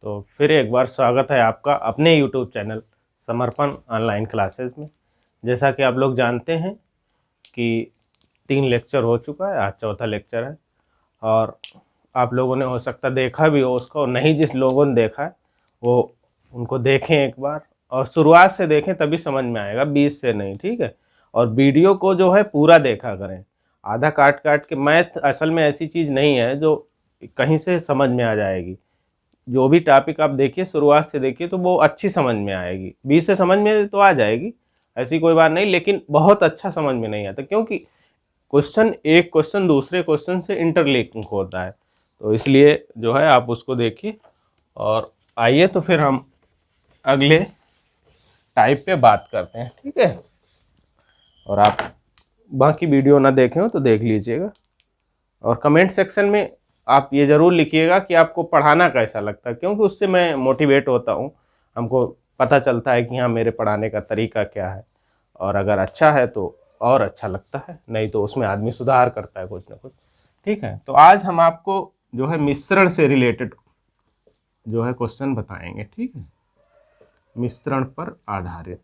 तो फिर एक बार स्वागत है आपका अपने यूट्यूब चैनल समर्पण ऑनलाइन क्लासेस में। जैसा कि आप लोग जानते हैं कि 3 लेक्चर हो चुका है, आज चौथा लेक्चर है और आप लोगों ने हो सकता देखा भी हो उसको, नहीं जिस लोगों ने देखा है वो उनको देखें एक बार और शुरुआत से देखें तभी समझ में आएगा, बीच से नहीं, ठीक है। और वीडियो को जो है पूरा देखा करें, आधा काट काट के। मैथ असल में ऐसी चीज़ नहीं है जो कहीं से समझ में आ जाएगी। जो भी टॉपिक आप देखिए शुरुआत से देखिए तो वो अच्छी समझ में आएगी, बीच से समझ में तो आ जाएगी, ऐसी कोई बात नहीं, लेकिन बहुत अच्छा समझ में नहीं आता क्योंकि एक क्वेश्चन दूसरे क्वेश्चन से इंटरलिंक होता है। तो इसलिए जो है आप उसको देखिए और आइए तो फिर हम अगले टाइप पे बात करते हैं, ठीक है। और आप बाकी वीडियो ना देखे हो तो देख लीजिएगा और कमेंट सेक्शन में आप ये ज़रूर लिखिएगा कि आपको पढ़ाना कैसा लगता है, क्योंकि उससे मैं मोटिवेट होता हूँ, हमको पता चलता है कि हाँ मेरे पढ़ाने का तरीका क्या है। और अगर अच्छा है तो और अच्छा लगता है, नहीं तो उसमें आदमी सुधार करता है कुछ ना कुछ, ठीक है। तो आज हम आपको जो है मिश्रण से रिलेटेड जो है क्वेश्चन बताएंगे, ठीक है, मिश्रण पर आधारित।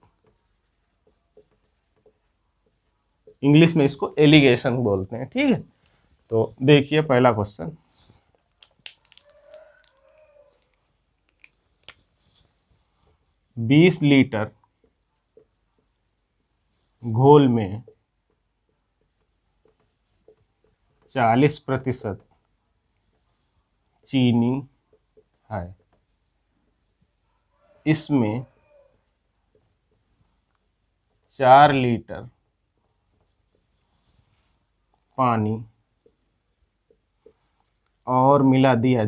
इंग्लिश में इसको एलिगेशन बोलते हैं, ठीक है। तो देखिए पहला क्वेश्चन, 20 लीटर घोल में 40% चीनी है, इसमें 4 लीटर पानी और मिला दिया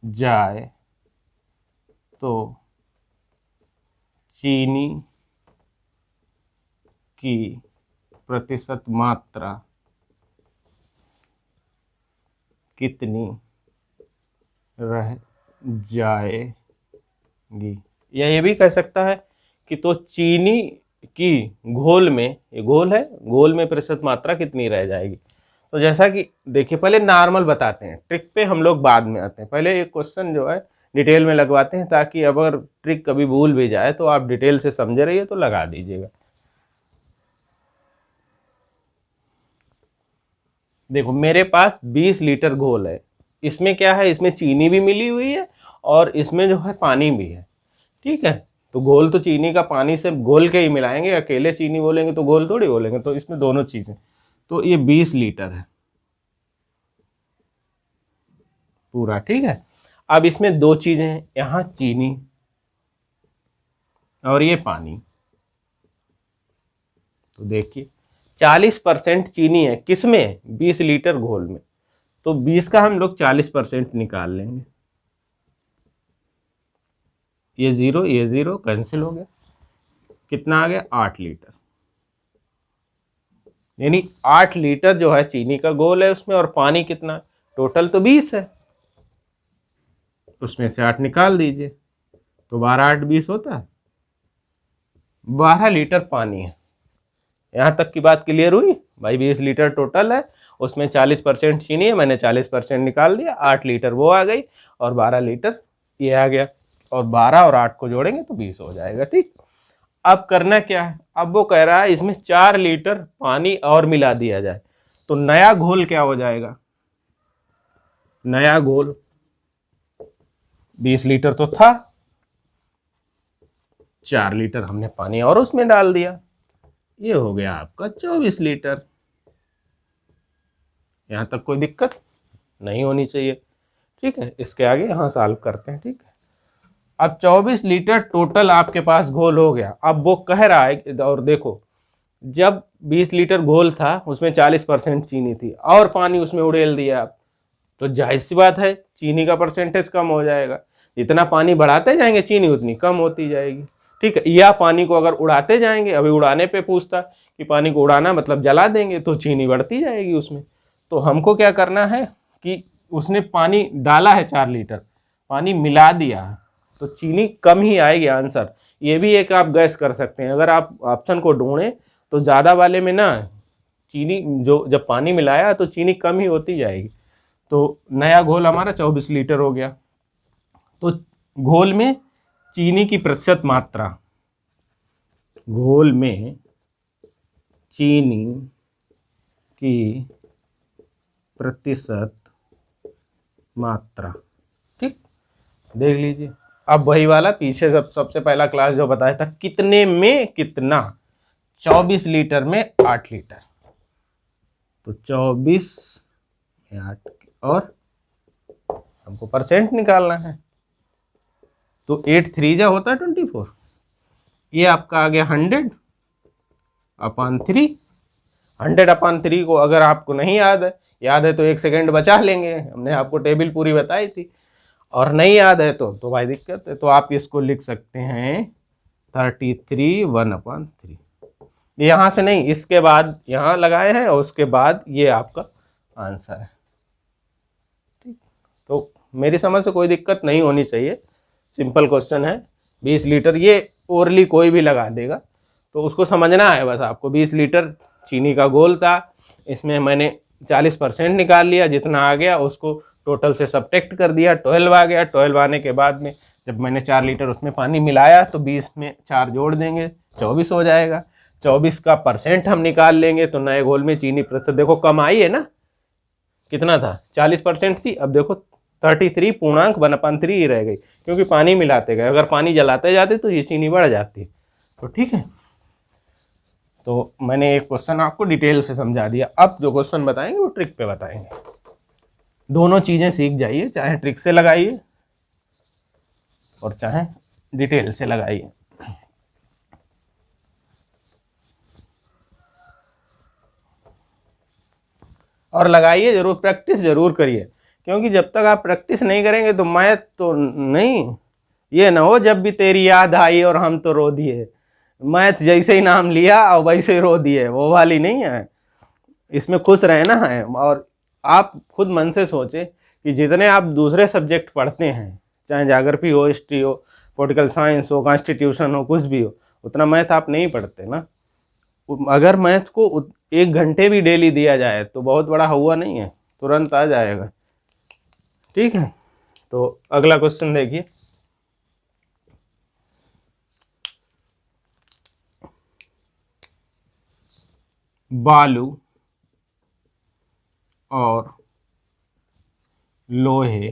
जाए तो चीनी की प्रतिशत मात्रा कितनी रह जाएगी। या ये भी कह सकता है कि तो चीनी की घोल में, ये घोल है, घोल में प्रतिशत मात्रा कितनी रह जाएगी। तो जैसा कि देखिए पहले नॉर्मल बताते हैं, ट्रिक पे हम लोग बाद में आते हैं। पहले एक क्वेश्चन जो है डिटेल में लगवाते हैं ताकि अगर ट्रिक कभी भूल भी जाए तो आप डिटेल से समझे रहिए तो लगा दीजिएगा। देखो मेरे पास 20 लीटर घोल है, इसमें क्या है, इसमें चीनी भी मिली हुई है और इसमें जो है पानी भी है, ठीक है। तो घोल तो चीनी का पानी से घोल के ही मिलाएंगे, अकेले चीनी बोलेंगे तो घोल थोड़ी बोलेंगे, तो इसमें दोनों चीज़ें। तो ये 20 लीटर है पूरा, ठीक है। अब इसमें 2 चीज़ें हैं, यहाँ चीनी और ये पानी। तो देखिए 40% चीनी है किसमें, 20 लीटर घोल में, तो 20 का हम लोग 40% निकाल लेंगे। ये ज़ीरो कैंसिल हो गया, कितना आ गया, 8 लीटर। यानी 8 लीटर जो है चीनी का घोल है उसमें, और पानी कितना, टोटल तो 20 है, उसमें से 8 निकाल दीजिए तो 12 8 20 होता है, 12 लीटर पानी है। यहाँ तक की बात क्लियर हुई भाई। 20 लीटर टोटल है, उसमें 40% चीनी है, मैंने 40% निकाल दिया, 8 लीटर वो आ गई और 12 लीटर ये आ गया, और 12 और 8 को जोड़ेंगे तो 20 हो जाएगा, ठीक। अब करना क्या है, अब वो कह रहा है इसमें 4 लीटर पानी और मिला दिया जाए तो नया घोल क्या हो जाएगा। नया घोल 20 लीटर तो था, 4 लीटर हमने पानी और उसमें डाल दिया, ये हो गया आपका 24 लीटर। यहां तक कोई दिक्कत नहीं होनी चाहिए, ठीक है। इसके आगे यहां सॉल्व करते हैं, ठीक है। अब 24 लीटर टोटल आपके पास घोल हो गया। अब वो कह रहा है, और देखो जब 20 लीटर घोल था उसमें 40% चीनी थी और पानी उसमें उड़ेल दिया आप, तो जाहिर सी बात है चीनी का परसेंटेज कम हो जाएगा। जितना पानी बढ़ाते जाएंगे चीनी उतनी कम होती जाएगी, ठीक है। या पानी को अगर उड़ाते जाएंगे, अभी उड़ाने पे पूछता कि पानी को उड़ाना मतलब जला देंगे, तो चीनी बढ़ती जाएगी उसमें। तो हमको क्या करना है कि उसने पानी डाला है 4 लीटर, पानी मिला दिया तो चीनी कम ही आएगी आंसर। ये भी एक आप गैस कर सकते हैं, अगर आप ऑप्शन को ढूंढें तो ज़्यादा वाले में ना चीनी, जो जब पानी मिलाया तो चीनी कम ही होती जाएगी। तो नया घोल हमारा 24 लीटर हो गया। तो घोल में चीनी की प्रतिशत मात्रा, घोल में चीनी की प्रतिशत मात्रा, ठीक, देख लीजिए। अब वही वाला पीछे सबसे पहला क्लास जो बताया था, कितने में कितना, 24 लीटर में 8 लीटर, तो 24 में 8, और हमको परसेंट निकालना है, तो 8 3 जा होता है 24, ये आपका आ गया 100/3। 100/3 को अगर आपको नहीं याद है तो 1 सेकेंड बचा लेंगे, हमने आपको टेबल पूरी बताई थी। और नहीं याद है तो भाई दिक्कत है, तो आप इसको लिख सकते हैं 33 1/3। यहाँ से नहीं, इसके बाद यहाँ लगाए हैं और उसके बाद ये आपका आंसर है, ठीक। तो मेरी समझ से कोई दिक्कत नहीं होनी चाहिए, सिंपल क्वेश्चन है। 20 लीटर, ये ओरली कोई भी लगा देगा, तो उसको समझना है बस आपको। 20 लीटर चीनी का घोल था, इसमें मैंने 40% निकाल लिया, जितना आ गया उसको टोटल से सब्ट्रैक्ट कर दिया, 12 आ गया। 12 आने के बाद में जब मैंने 4 लीटर उसमें पानी मिलाया तो 20 में 4 जोड़ देंगे, 24 हो जाएगा। 24 का परसेंट हम निकाल लेंगे, तो नए घोल में चीनी प्रतिशत देखो कम आई है ना, कितना था, 40% थी, अब देखो 33.1/3 ही रह गई, क्योंकि पानी मिलाते गए। अगर पानी जलाते जाते तो ये चीनी बढ़ जाती, तो ठीक है। तो मैंने एक क्वेश्चन आपको डिटेल से समझा दिया। अब जो क्वेश्चन बताएंगे वो ट्रिक पे बताएंगे। दोनों चीजें सीख जाइए, चाहे ट्रिक से लगाइए और चाहे डिटेल से लगाइए। और लगाइए जरूर, प्रैक्टिस जरूर करिए, क्योंकि जब तक आप प्रैक्टिस नहीं करेंगे तो मैथ तो नहीं, ये ना हो जब भी तेरी याद आई और हम तो रो दिए। मैथ जैसे ही नाम लिया और वैसे ही रो दिए, वो वाली नहीं है। इसमें खुश रहना है। और आप खुद मन से सोचें कि जितने आप दूसरे सब्जेक्ट पढ़ते हैं, चाहे ज्योग्राफी हो, हिस्ट्री हो, पॉलिटिकल साइंस हो, कॉन्स्टिट्यूशन हो, कुछ भी हो, उतना मैथ आप नहीं पढ़ते ना। अगर मैथ को 1 घंटे भी डेली दिया जाए तो बहुत बड़ा हुआ नहीं है, तुरंत आ जाएगा, ठीक है। तो अगला क्वेश्चन देखिए, बालू और लोहे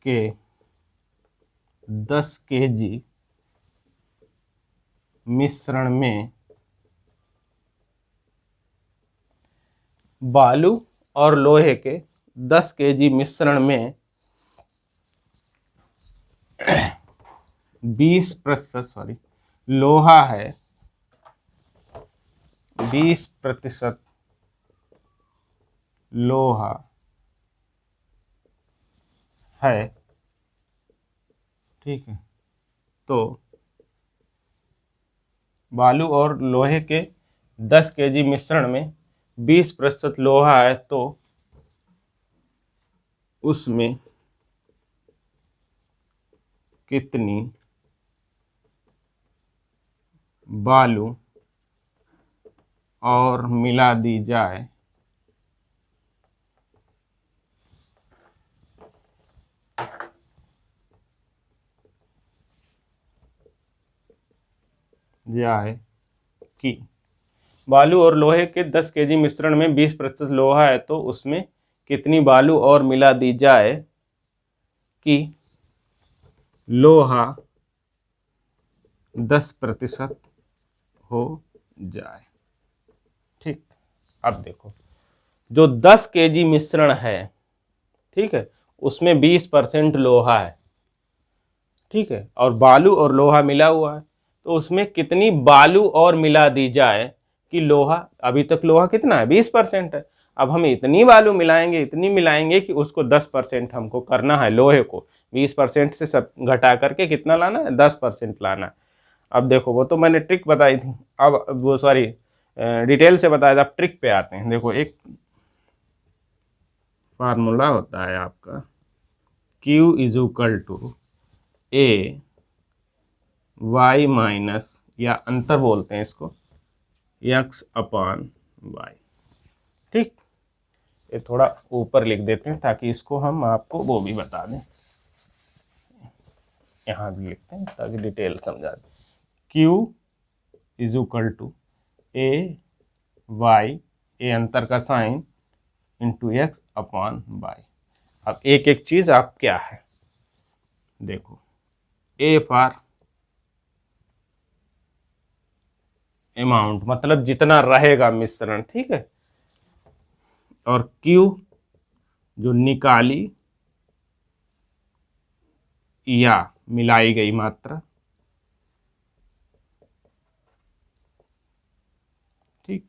के 10 kg मिश्रण में, बालू और लोहे के 10 kg मिश्रण में 20% लोहा है, 20% लोहा है, ठीक है। तो बालू और लोहे के 10 kg मिश्रण में 20% लोहा है, तो उसमें कितनी बालू और मिला दी जाए कि बालू और लोहे के 10 kg मिश्रण में 20% लोहा है, तो उसमें कितनी बालू और मिला दी जाए कि लोहा 10% हो जाए, ठीक। अब देखो, जो 10 kg मिश्रण है, ठीक है, उसमें 20% लोहा है, ठीक है, और बालू और लोहा मिला हुआ है, तो उसमें कितनी बालू और मिला दी जाए कि लोहा, अभी तक लोहा कितना है, 20% है, अब हम इतनी बालू मिलाएंगे, इतनी मिलाएंगे कि उसको 10% हमको करना है, लोहे को 20% से सब घटा करके कितना लाना है, 10% लाना है। अब देखो, वो तो मैंने ट्रिक बताई थी, अब वो सॉरी डिटेल से बताया था। अब ट्रिक पे आते हैं। देखो, एक फार्मूला होता है आपका, Q = A y माइनस, या अंतर बोलते हैं इसको, x/y, ठीक। ये थोड़ा ऊपर लिख देते हैं ताकि इसको हम आपको वो भी बता दें, यहाँ भी लिखते हैं ताकि डिटेल समझा दें। Q is equal to A y, a अंतर का sine, into x upon y. अब एक एक चीज आप क्या है देखो, ए फॉर अमाउंट मतलब जितना रहेगा मिश्रण, ठीक है, और क्यू जो निकाली या मिलाई गई मात्रा, ठीक।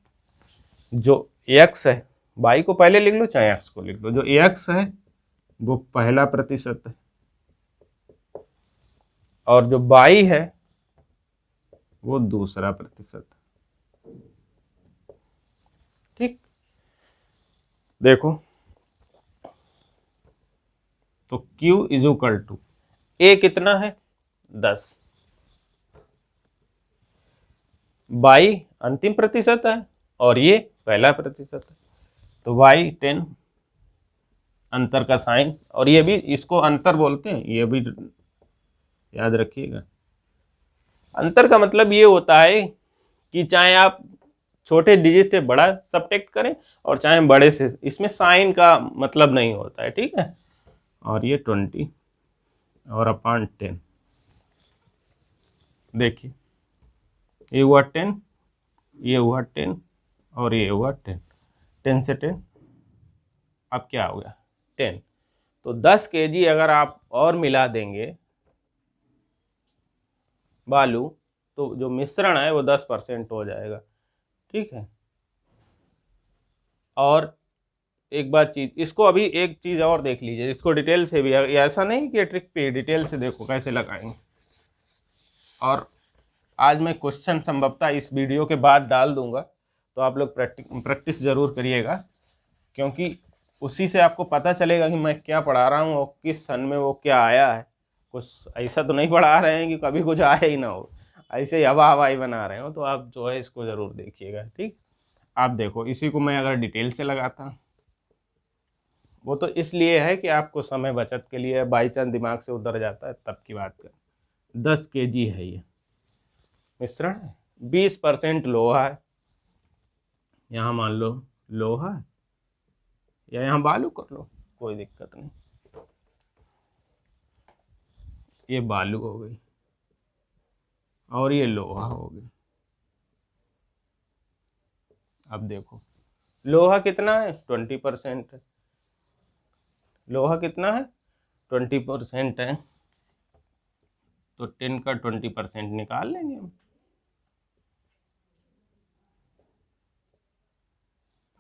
जो एक्स है, वाई को पहले लिख लो चाहे एक्स को लिख लो, जो एक्स है वो पहला प्रतिशत है और जो वाई है वो दूसरा प्रतिशत है, ठीक। देखो तो Q इज इक्वल टू ए कितना है 10, वाई अंतिम प्रतिशत है और ये पहला प्रतिशत है, तो वाई 10 अंतर का साइन, और ये भी इसको अंतर बोलते हैं, ये भी याद रखिएगा। अंतर का मतलब ये होता है कि चाहे आप छोटे डिजिट से बड़ा सब्ट्रैक्ट करें और चाहे बड़े से, इसमें साइन का मतलब नहीं होता है, ठीक है। और ये 20 और अपॉन 10, देखिए ये हुआ 10, ये हुआ 10 और ये हुआ 10, 10 से 10 अब क्या हो गया 10। तो 10 kg अगर आप और मिला देंगे बालू तो जो मिश्रण है वो 10% हो जाएगा, ठीक है। और एक बात चीज, इसको अभी एक चीज और देख लीजिए, इसको डिटेल से भी, ऐसा नहीं कि ट्रिक पे डिटेल से देखो कैसे लगाएंगे। और आज मैं क्वेश्चन संभवतः इस वीडियो के बाद डाल दूंगा, तो आप लोग प्रैक्टिस जरूर करिएगा, क्योंकि उसी से आपको पता चलेगा कि मैं क्या पढ़ा रहा हूँ और किस सन में वो क्या आया है। कुछ ऐसा तो नहीं पढ़ा रहे हैं कि कभी कुछ आया ही ना हो, ऐसे ही हवा हवाई बना रहे हो, तो आप जो है इसको ज़रूर देखिएगा, ठीक। आप देखो इसी को मैं अगर डिटेल से लगाता, वो तो इसलिए है कि आपको समय बचत के लिए, बाई चांस दिमाग से उतर जाता है तब की बात कर। 10 kg है ये मिश्रण है, 20% लोहा है, यहाँ मान लो लोहा है या यहाँ बालू कर लो, कोई दिक्कत नहीं। ये बालू हो गई और ये लोहा हो गई। अब देखो लोहा कितना है 20% है, लोहा कितना है 20% है, तो 10 का 20% निकाल लेंगे हम,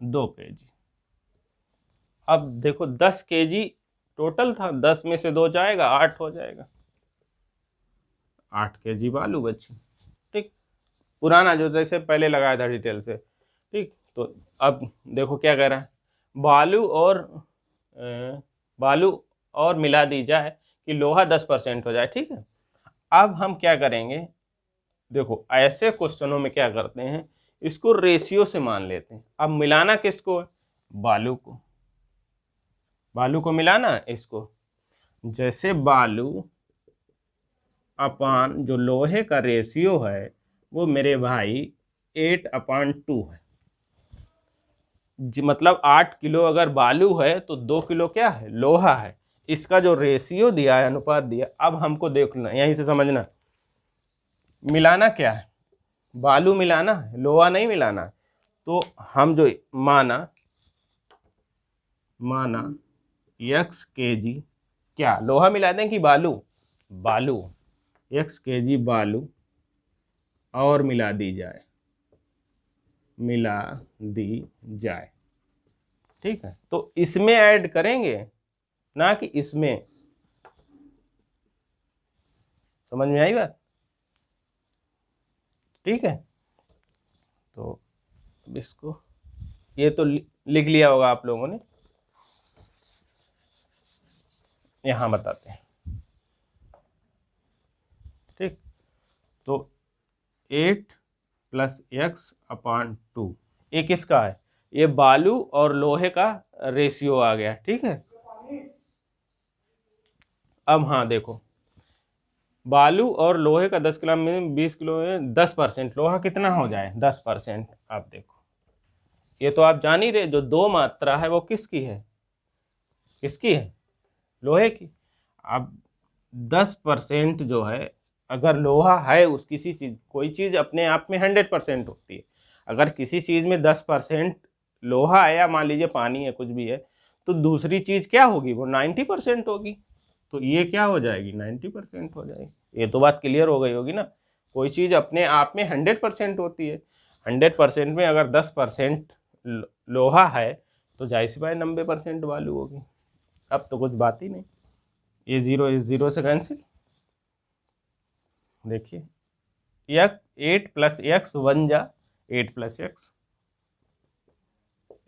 2 kg। अब देखो 10 kg टोटल था, 10 में से 2 जाएगा 8 हो जाएगा, 8 kg बालू बची, ठीक। पुराना जो जैसे पहले लगाया था डिटेल से, ठीक। तो अब देखो क्या कह रहा है, बालू और मिला दी जाए कि लोहा 10% हो जाए, ठीक है। अब हम क्या करेंगे, देखो ऐसे क्वेश्चनों में क्या करते हैं, इसको रेशियो से मान लेते हैं। अब मिलाना किसको है, बालू को, बालू को मिलाना इसको, जैसे बालू अपान जो लोहे का रेशियो है वो मेरे भाई 8/2 है, मतलब 8 किलो अगर बालू है तो 2 किलो क्या है लोहा है। इसका जो रेशियो दिया है, अनुपात दिया, अब हमको देखना, यहीं से समझना, मिलाना क्या है, बालू मिलाना है, लोहा नहीं मिलाना है। तो हम जो माना x kg, क्या लोहा मिला दें कि बालू, बालू x kg बालू और मिला दी जाए, ठीक है। तो इसमें ऐड करेंगे ना कि इसमें, समझ में आई बात, ठीक है। तो अब इसको, ये तो लिख लिया होगा आप लोगों ने, यहां बताते हैं, ठीक। तो 8 + x/2 ये किसका है, ये बालू और लोहे का रेशियो आ गया, ठीक है। अब हाँ देखो, बालू और लोहे का 10 किलो में 20 किलो में 10%, लोहा कितना हो जाए 10%। आप देखो, ये तो आप जान ही रहे, जो दो मात्रा है वो किसकी है, किसकी है, लोहे की। अब 10% जो है, अगर लोहा है उस किसी चीज, कोई चीज अपने आप में 100% होती है, अगर किसी चीज में 10% लोहा है, या मान लीजिए पानी है, कुछ भी है, तो दूसरी चीज क्या होगी, वो 90% होगी। तो ये क्या हो जाएगी, 90% हो जाएगी। ये तो बात क्लियर हो गई होगी ना। कोई चीज अपने आप में 100% होती है, 100% में अगर 10% लोहा है, तो जाहिर सी बात 90% वालू होगी। अब तो कुछ बात ही नहीं, ये जीरो इस जीरो से कैंसिल। देखिए, यक 8 + x 1 जा 8 + x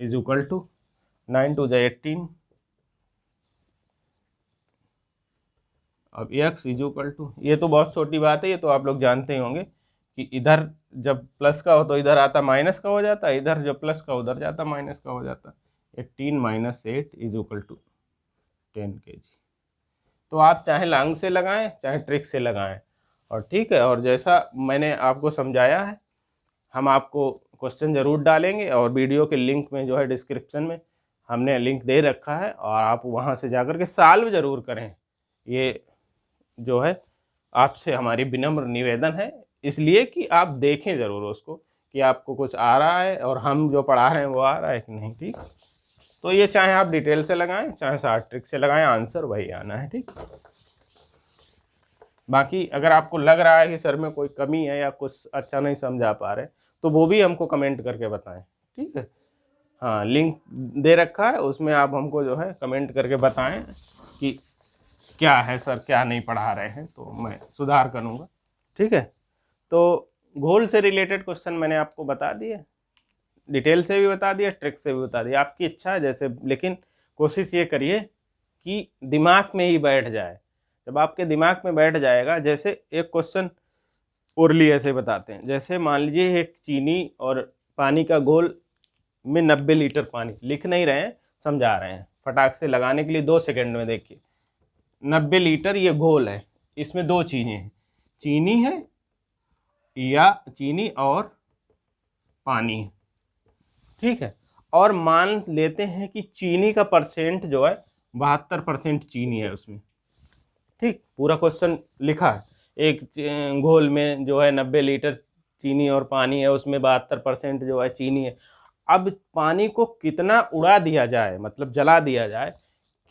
इज इक्वल टू 9 2 जा 18। अब x इज इक्वल टू, ये तो बहुत छोटी बात है, ये तो आप लोग जानते ही होंगे कि इधर जब प्लस का हो तो इधर आता माइनस का हो जाता, इधर जब प्लस का उधर जाता माइनस का हो जाता। 18 - 8 इज इक्वल टू 10 kg। तो आप चाहे लांग से लगाएं चाहे ट्रिक से लगाएं, और ठीक है। और जैसा मैंने आपको समझाया है, हम आपको क्वेश्चन ज़रूर डालेंगे, और वीडियो के लिंक में जो है डिस्क्रिप्शन में हमने लिंक दे रखा है, और आप वहाँ से जाकर के सॉल्व ज़रूर करें। ये जो है आपसे हमारी विनम्र निवेदन है, इसलिए कि आप देखें ज़रूर उसको कि आपको कुछ आ रहा है और हम जो पढ़ा रहे हैं वो आ रहा है कि नहीं, ठीक। तो ये चाहे आप डिटेल से लगाएं चाहे शॉर्ट ट्रिक से लगाएं, आंसर वही आना है, ठीक। बाकी अगर आपको लग रहा है कि सर में कोई कमी है या कुछ अच्छा नहीं समझा पा रहे, तो वो भी हमको कमेंट करके बताएं, ठीक है। हाँ, लिंक दे रखा है, उसमें आप हमको जो है कमेंट करके बताएं कि क्या है सर, क्या नहीं पढ़ा रहे हैं, तो मैं सुधार करूँगा, ठीक है। तो घोल से रिलेटेड क्वेश्चन मैंने आपको बता दिए, डिटेल से भी बता दिया, ट्रिक से भी बता दिया, आपकी इच्छा है जैसे, लेकिन कोशिश ये करिए कि दिमाग में ही बैठ जाए। जब आपके दिमाग में बैठ जाएगा, जैसे एक क्वेश्चन ओरली ऐसे बताते हैं, जैसे मान लीजिए एक चीनी और पानी का घोल में 90 लीटर पानी, लिख नहीं रहे हैं, समझा रहे हैं फटाक से लगाने के लिए 2 सेकंड में। देखिए 90 लीटर ये घोल है, इसमें दो चीज़ें हैं, चीनी है या चीनी और पानी है, ठीक है। और मान लेते हैं कि चीनी का परसेंट जो है 72% चीनी है उसमें, ठीक। पूरा क्वेश्चन लिखा है, एक घोल में जो है 90 लीटर चीनी और पानी है, उसमें 72% जो है चीनी है। अब पानी को कितना उड़ा दिया जाए, मतलब जला दिया जाए,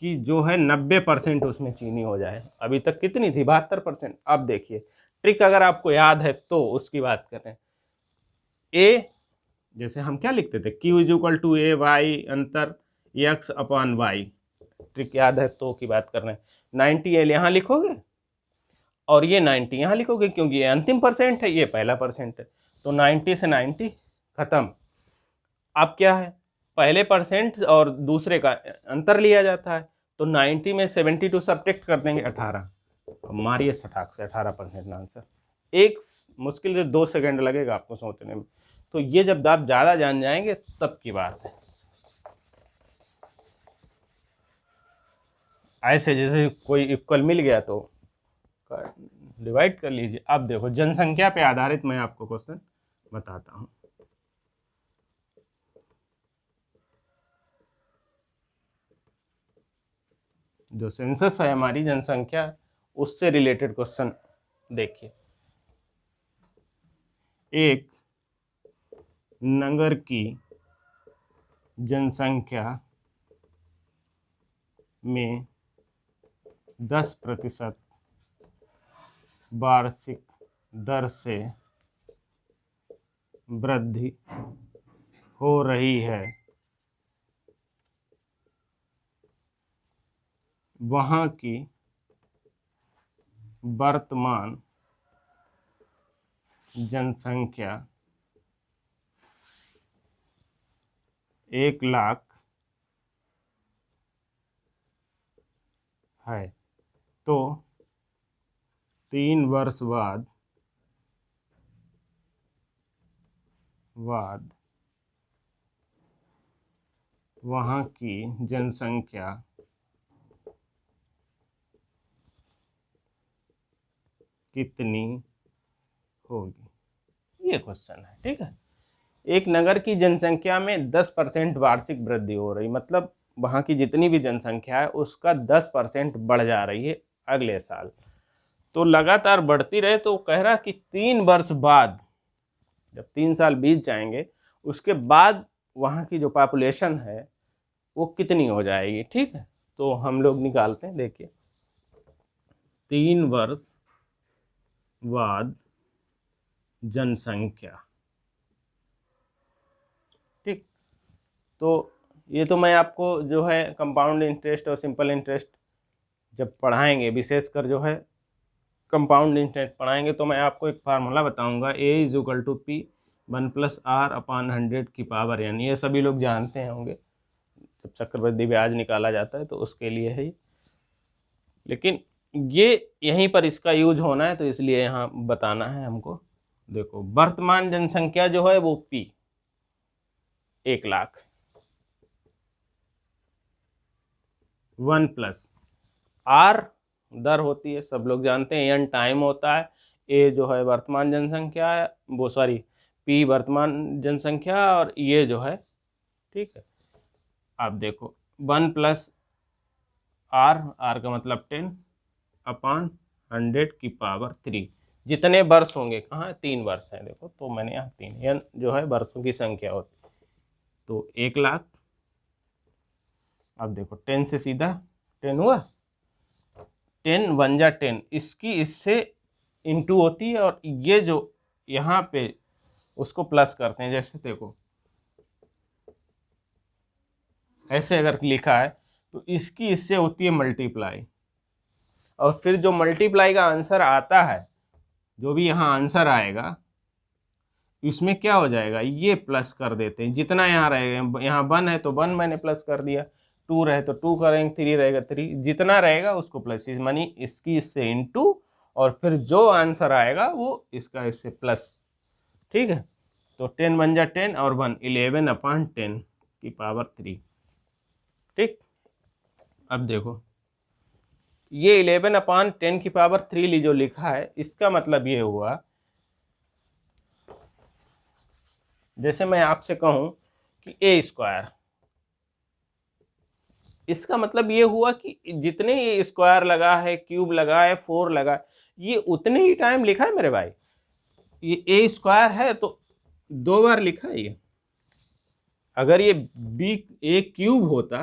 कि जो है 90% उसमें चीनी हो जाए। अभी तक कितनी थी, 72%। अब देखिए ट्रिक अगर आपको याद है तो उसकी बात करें। ए, जैसे हम क्या लिखते थे, Q is equal to A Y अंतर x/y। ट्रिक याद है तो की बात कर रहे हैं। 90L यहाँ लिखोगे और ये 90 यहाँ लिखोगे, क्योंकि ये अंतिम परसेंट है, ये पहला परसेंट है। तो 90 से 90 खत्म। अब क्या है, पहले परसेंट और दूसरे का अंतर लिया जाता है, तो 90 में 72 सब्ट्रैक्ट कर देंगे 18। मारिए सटाक से 18% आंसर। एक मुश्किल से 2 सेकंड लगेगा आपको सोचने में। तो ये जब आप ज़्यादा जान जाएंगे तब की बात है। ऐसे जैसे कोई इक्वल मिल गया तो डिवाइड कर लीजिए। अब देखो जनसंख्या पे आधारित मैं आपको क्वेश्चन बताता हूँ। जो सेंसस है हमारी जनसंख्या, उससे रिलेटेड क्वेश्चन देखिए। एक नगर की जनसंख्या में 10% वार्षिक दर से वृद्धि हो रही है, वहाँ की वर्तमान जनसंख्या 1 लाख है, तो 3 वर्ष बाद वहाँ की जनसंख्या कितनी होगी, ये क्वेश्चन है। ठीक है, एक नगर की जनसंख्या में 10% वार्षिक वृद्धि हो रही, मतलब वहाँ की जितनी भी जनसंख्या है उसका 10% बढ़ जा रही है अगले साल। तो लगातार बढ़ती रहे, तो कह रहा कि 3 वर्ष बाद, जब 3 साल बीत जाएंगे उसके बाद वहाँ की जो पॉपुलेशन है वो कितनी हो जाएगी। ठीक है, तो हम लोग निकालते हैं, देखिए 3 वर्ष बाद जनसंख्या। ठीक, तो ये तो मैं आपको जो है कंपाउंड इंटरेस्ट और सिंपल इंटरेस्ट जब पढ़ाएंगे, विशेषकर जो है कंपाउंड इंटरेस्ट पढ़ाएंगे, तो मैं आपको एक फार्मूला बताऊंगा, A = P1+R/100 यानी ये सभी लोग जानते होंगे, जब चक्रवृद्धि ब्याज निकाला जाता है तो उसके लिए है। लेकिन ये यहीं पर इसका यूज होना है, तो इसलिए यहाँ बताना है हमको। देखो, वर्तमान जनसंख्या जो है वो P 1,00,000, 1+R दर होती है, सब लोग जानते हैं, n टाइम होता है, A जो है वर्तमान जनसंख्या है, वो सॉरी P वर्तमान जनसंख्या, और ये जो है, ठीक है। आप देखो 1+R, R का मतलब 10/100⁻3, जितने वर्ष होंगे, कहाँ 3 वर्ष हैं, देखो तो मैंने यहाँ 3, n जो है वर्षों की संख्या होती है, तो 1,00,000। अब देखो 10 से सीधा 10 हुआ, 10 1 जा 10, इसकी इससे इंटू होती है, और ये जो यहाँ पे उसको प्लस करते हैं, जैसे देखो ऐसे अगर लिखा है तो इसकी इससे होती है मल्टीप्लाई, और फिर जो मल्टीप्लाई का आंसर आता है, जो भी यहाँ आंसर आएगा इसमें क्या हो जाएगा, ये प्लस कर देते हैं, जितना यहाँ रहेगा, यहाँ 1 है तो 1 मैंने प्लस कर दिया, 2 रहे तो 2 करेंगे, 3 रहेगा 3, जितना रहेगा उसको प्लस, मानी इसकी इससे इंटू, और फिर जो आंसर आएगा वो इसका इससे प्लस। ठीक है, तो 10 1 जा 10 और 1 11/10⁻3। ठीक, अब देखो ये 11/10⁻3 जो लिखा है, इसका मतलब ये हुआ, जैसे मैं आपसे कहूं कि A², इसका मतलब ये हुआ कि जितने ये स्क्वायर लगा है, क्यूब लगा है, 4 लगा है, ये उतने ही टाइम लिखा है मेरे भाई। ये A² है तो 2 बार लिखा है ये। अगर ये A³ होता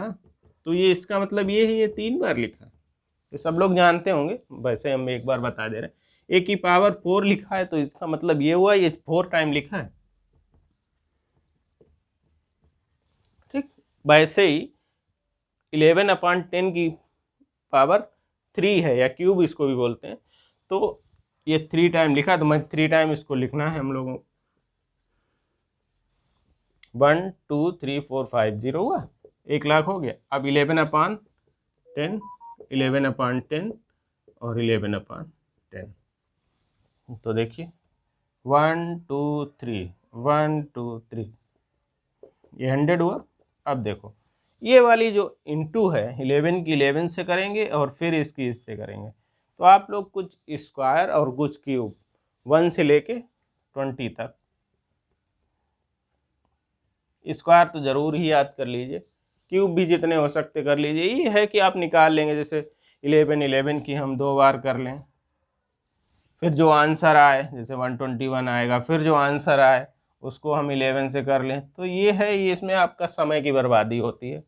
तो ये इसका मतलब ये है, ये 3 बार लिखा है। ये सब लोग जानते होंगे, वैसे हम एक बार बता दे रहे हैं। A⁴ लिखा है तो इसका मतलब ये हुआ ये 4 टाइम लिखा है। ठीक, वैसे ही 11/10⁻3 है, या क्यूब इसको भी बोलते हैं, तो ये 3 टाइम लिखा, तो मैं 3 टाइम इसको लिखना है हम लोगों को। 1 2 3 4 5 0 हुआ, 1,00,000 हो गया। अब 11/10, 11/10 और 11/10, तो देखिए 1 2 3 1 2 3, ये 100 हुआ। अब देखो ये वाली जो इंटू है, 11 की 11 से करेंगे और फिर इसकी इससे करेंगे, तो आप लोग कुछ स्क्वायर और कुछ क्यूब 1 से लेके 20 तक, स्क्वायर तो जरूर ही याद कर लीजिए, क्यूब भी जितने हो सकते कर लीजिए। ये है कि आप निकाल लेंगे, जैसे 11 की हम 2 बार कर लें, फिर जो आंसर आए, जैसे 121 आएगा, फिर जो आंसर आए उसको हम 11 से कर लें, तो ये है, ये इसमें आपका समय की बर्बादी होती है,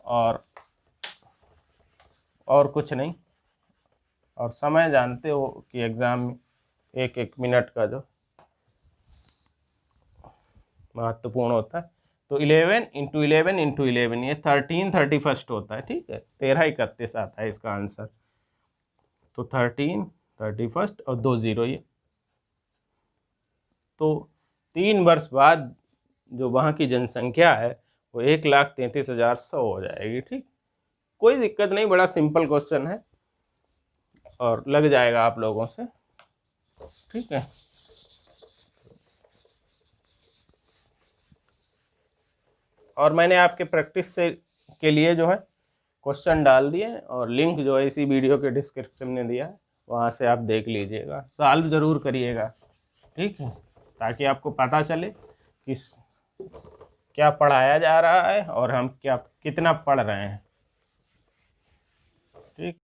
और कुछ नहीं। और समय जानते हो कि एग्ज़ाम में 1-1 मिनट का जो महत्वपूर्ण होता है, तो 11 × 11 × 11, ये 13 31 होता है। ठीक है, 13 31 आता है इसका आंसर, तो 13 31 और 2 0 ये, तो 3 वर्ष बाद जो वहाँ की जनसंख्या है वो 1,33,100 हो जाएगी। ठीक, कोई दिक्कत नहीं, बड़ा सिंपल क्वेश्चन है और लग जाएगा आप लोगों से। ठीक है, और मैंने आपके प्रैक्टिस से के लिए जो है क्वेश्चन डाल दिए और लिंक जो है इसी वीडियो के डिस्क्रिप्शन में दिया है, वहाँ से आप देख लीजिएगा, सॉल्व ज़रूर करिएगा, ठीक है, ताकि आपको पता चले कि क्या पढ़ाया जा रहा है और हम क्या कितना पढ़ रहे हैं, ठीक।